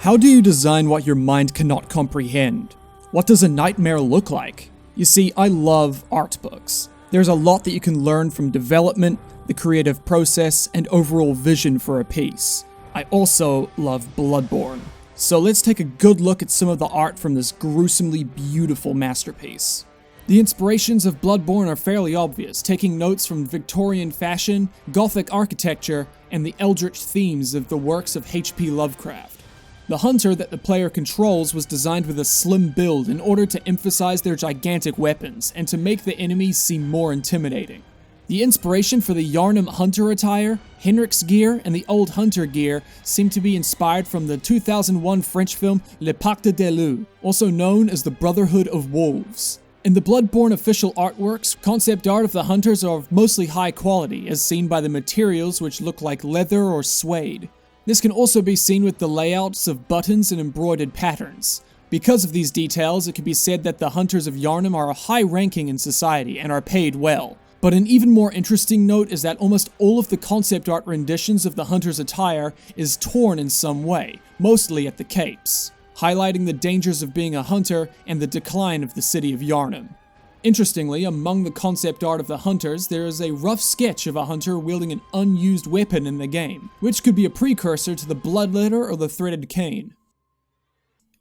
How do you design what your mind cannot comprehend? What does a nightmare look like? You see, I love art books. There's a lot that you can learn from development, the creative process, and overall vision for a piece. I also love Bloodborne. So let's take a good look at some of the art from this gruesomely beautiful masterpiece. The inspirations of Bloodborne are fairly obvious, taking notes from Victorian fashion, Gothic architecture, and the eldritch themes of the works of H.P. Lovecraft. The hunter that the player controls was designed with a slim build in order to emphasize their gigantic weapons and to make the enemies seem more intimidating. The inspiration for the Yharnam hunter attire, Henrik's gear, and the old hunter gear seem to be inspired from the 2001 French film Le Pacte des Loups, also known as the Brotherhood of Wolves. In the Bloodborne official artworks, concept art of the hunters are of mostly high quality, as seen by the materials which look like leather or suede. This can also be seen with the layouts of buttons and embroidered patterns. Because of these details, it can be said that the hunters of Yharnam are a high ranking in society and are paid well. But an even more interesting note is that almost all of the concept art renditions of the hunter's attire is torn in some way, mostly at the capes, highlighting the dangers of being a hunter and the decline of the city of Yharnam. Interestingly, among the concept art of the hunters, there is a rough sketch of a hunter wielding an unused weapon in the game, which could be a precursor to the bloodletter or the threaded cane.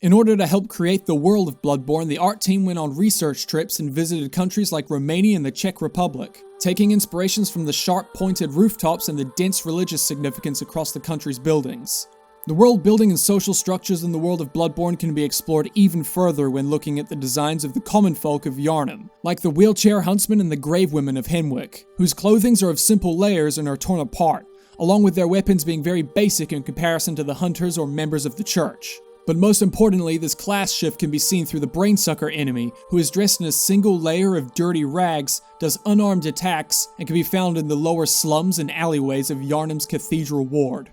In order to help create the world of Bloodborne, the art team went on research trips and visited countries like Romania and the Czech Republic, taking inspirations from the sharp-pointed rooftops and the dense religious significance across the country's buildings. The world building and social structures in the world of Bloodborne can be explored even further when looking at the designs of the common folk of Yharnam, like the wheelchair huntsmen and the grave women of Henwick, whose clothings are of simple layers and are torn apart, along with their weapons being very basic in comparison to the hunters or members of the church. But most importantly, this class shift can be seen through the brainsucker enemy, who is dressed in a single layer of dirty rags, does unarmed attacks, and can be found in the lower slums and alleyways of Yharnam's Cathedral Ward.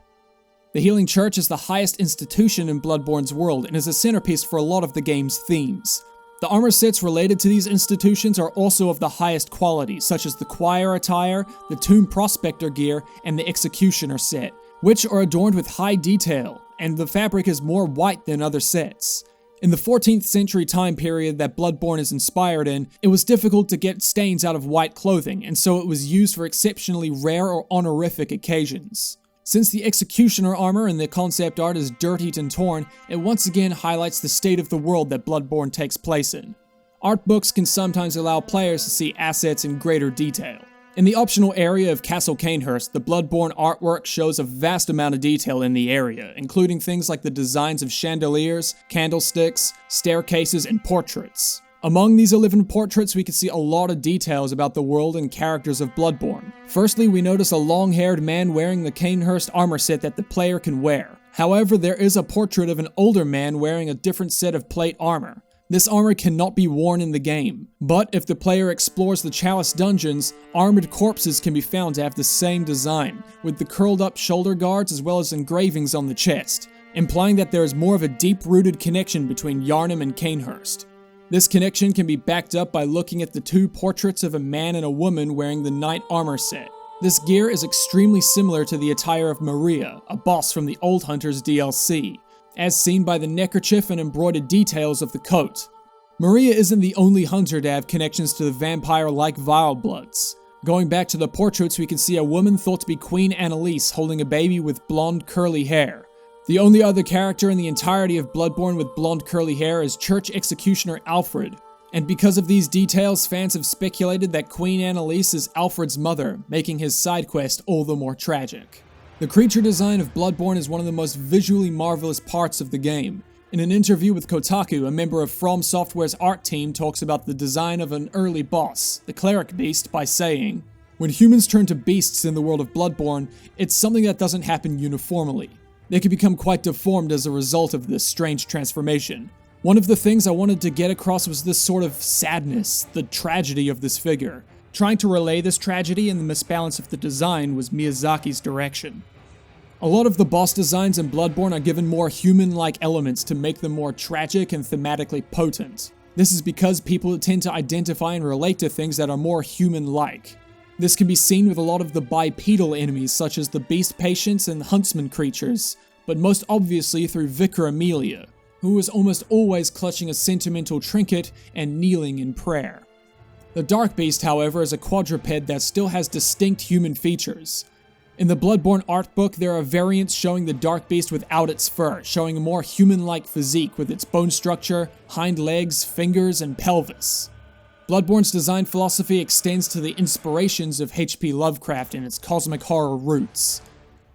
The Healing Church is the highest institution in Bloodborne's world and is a centerpiece for a lot of the game's themes. The armor sets related to these institutions are also of the highest quality, such as the choir attire, the tomb prospector gear, and the executioner set, which are adorned with high detail, and the fabric is more white than other sets. In the 14th century time period that Bloodborne is inspired in, it was difficult to get stains out of white clothing, and so it was used for exceptionally rare or honorific occasions. Since the executioner armor in the concept art is dirtied and torn, it once again highlights the state of the world that Bloodborne takes place in. Art books can sometimes allow players to see assets in greater detail. In the optional area of Castle Cainhurst, the Bloodborne artwork shows a vast amount of detail in the area, including things like the designs of chandeliers, candlesticks, staircases, and portraits. Among these 11 portraits, we can see a lot of details about the world and characters of Bloodborne. Firstly, we notice a long-haired man wearing the Cainhurst armor set that the player can wear. However, there is a portrait of an older man wearing a different set of plate armor. This armor cannot be worn in the game, but if the player explores the Chalice dungeons, armored corpses can be found to have the same design, with the curled up shoulder guards as well as engravings on the chest, implying that there is more of a deep-rooted connection between Yharnam and Cainhurst. This connection can be backed up by looking at the two portraits of a man and a woman wearing the knight armor set. This gear is extremely similar to the attire of Maria, a boss from the Old Hunters DLC, as seen by the neckerchief and embroidered details of the coat. Maria isn't the only hunter to have connections to the vampire-like Vilebloods. Going back to the portraits, we can see a woman thought to be Queen Annalise holding a baby with blonde curly hair. The only other character in the entirety of Bloodborne with blonde curly hair is Church Executioner Alfred, and because of these details, fans have speculated that Queen Annalise is Alfred's mother, making his side quest all the more tragic. The creature design of Bloodborne is one of the most visually marvelous parts of the game. In an interview with Kotaku, a member of From Software's art team talks about the design of an early boss, the Cleric Beast, by saying, "When humans turn to beasts in the world of Bloodborne, it's something that doesn't happen uniformly. They can become quite deformed as a result of this strange transformation. One of the things I wanted to get across was this sort of sadness, the tragedy of this figure. Trying to relay this tragedy and the misbalance of the design was Miyazaki's direction." A lot of the boss designs in Bloodborne are given more human-like elements to make them more tragic and thematically potent. This is because people tend to identify and relate to things that are more human-like. This can be seen with a lot of the bipedal enemies such as the beast patients and huntsman creatures, but most obviously through Vicar Amelia, who is almost always clutching a sentimental trinket and kneeling in prayer. The Dark Beast, however, is a quadruped that still has distinct human features. In the Bloodborne art book, there are variants showing the Dark Beast without its fur, showing a more human-like physique with its bone structure, hind legs, fingers, and pelvis. Bloodborne's design philosophy extends to the inspirations of H.P. Lovecraft and its cosmic horror roots.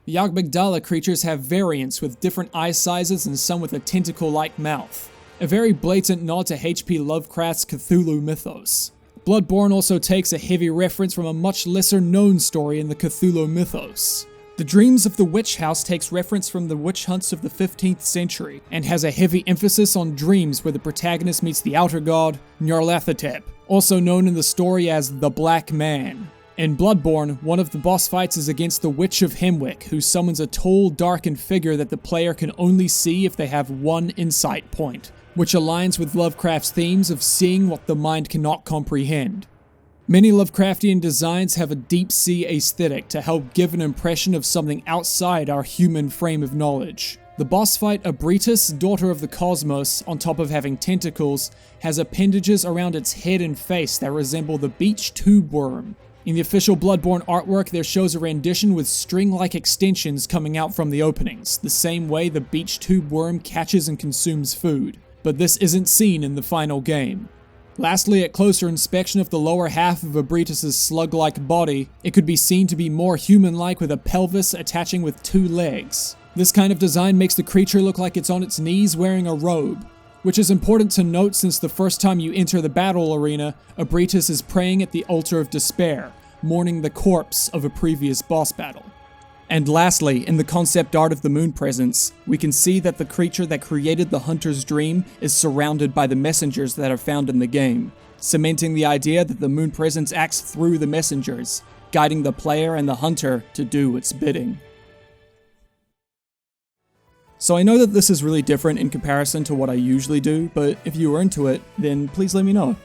The Yog-Magdala creatures have variants with different eye sizes and some with a tentacle-like mouth, a very blatant nod to H.P. Lovecraft's Cthulhu mythos. Bloodborne also takes a heavy reference from a much lesser known story in the Cthulhu mythos. The Dreams of the Witch House takes reference from the witch hunts of the 15th century, and has a heavy emphasis on dreams where the protagonist meets the outer god, Nyarlathotep, also known in the story as the Black Man. In Bloodborne, one of the boss fights is against the Witch of Hemwick, who summons a tall, darkened figure that the player can only see if they have one insight point, which aligns with Lovecraft's themes of seeing what the mind cannot comprehend. Many Lovecraftian designs have a deep-sea aesthetic to help give an impression of something outside our human frame of knowledge. The boss fight, Abritus, Daughter of the Cosmos, on top of having tentacles, has appendages around its head and face that resemble the beach tube worm. In the official Bloodborne artwork, there shows a rendition with string-like extensions coming out from the openings, the same way the beach tube worm catches and consumes food. But this isn't seen in the final game. Lastly, at closer inspection of the lower half of Abritus' slug-like body, it could be seen to be more human-like with a pelvis attaching with 2 legs. This kind of design makes the creature look like it's on its knees wearing a robe, which is important to note since the first time you enter the battle arena, Abritus is praying at the altar of despair, mourning the corpse of a previous boss battle. And lastly, in the concept art of the Moon Presence, we can see that the creature that created the Hunter's Dream is surrounded by the messengers that are found in the game, cementing the idea that the Moon Presence acts through the messengers, guiding the player and the hunter to do its bidding. So I know that this is really different in comparison to what I usually do, but if you are into it, then please let me know.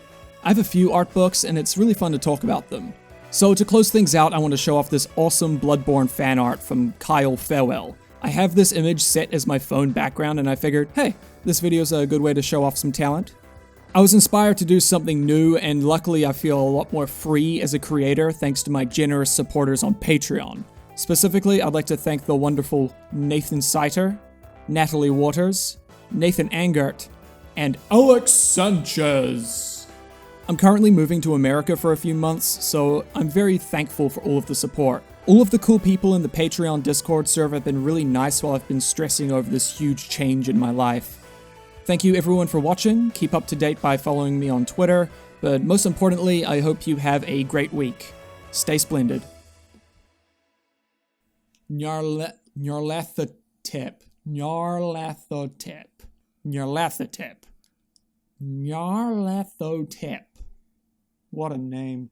I have a few art books and it's really fun to talk about them. So to close things out, I want to show off this awesome Bloodborne fan art from Kyle Farewell. I have this image set as my phone background and I figured, hey, this video is a good way to show off some talent. I was inspired to do something new and luckily I feel a lot more free as a creator thanks to my generous supporters on Patreon. Specifically, I'd like to thank the wonderful Nathan Seiter, Natalie Waters, Nathan Angert, and Alex Sanchez. I'm currently moving to America for a few months, so I'm very thankful for all of the support. All of the cool people in the Patreon Discord server have been really nice while I've been stressing over this huge change in my life. Thank you everyone for watching, keep up to date by following me on Twitter, but most importantly, I hope you have a great week. Stay splendid. Nyarlathotep. Nyarlathotep. Nyarlathotep. Nyarlathotep. What a name.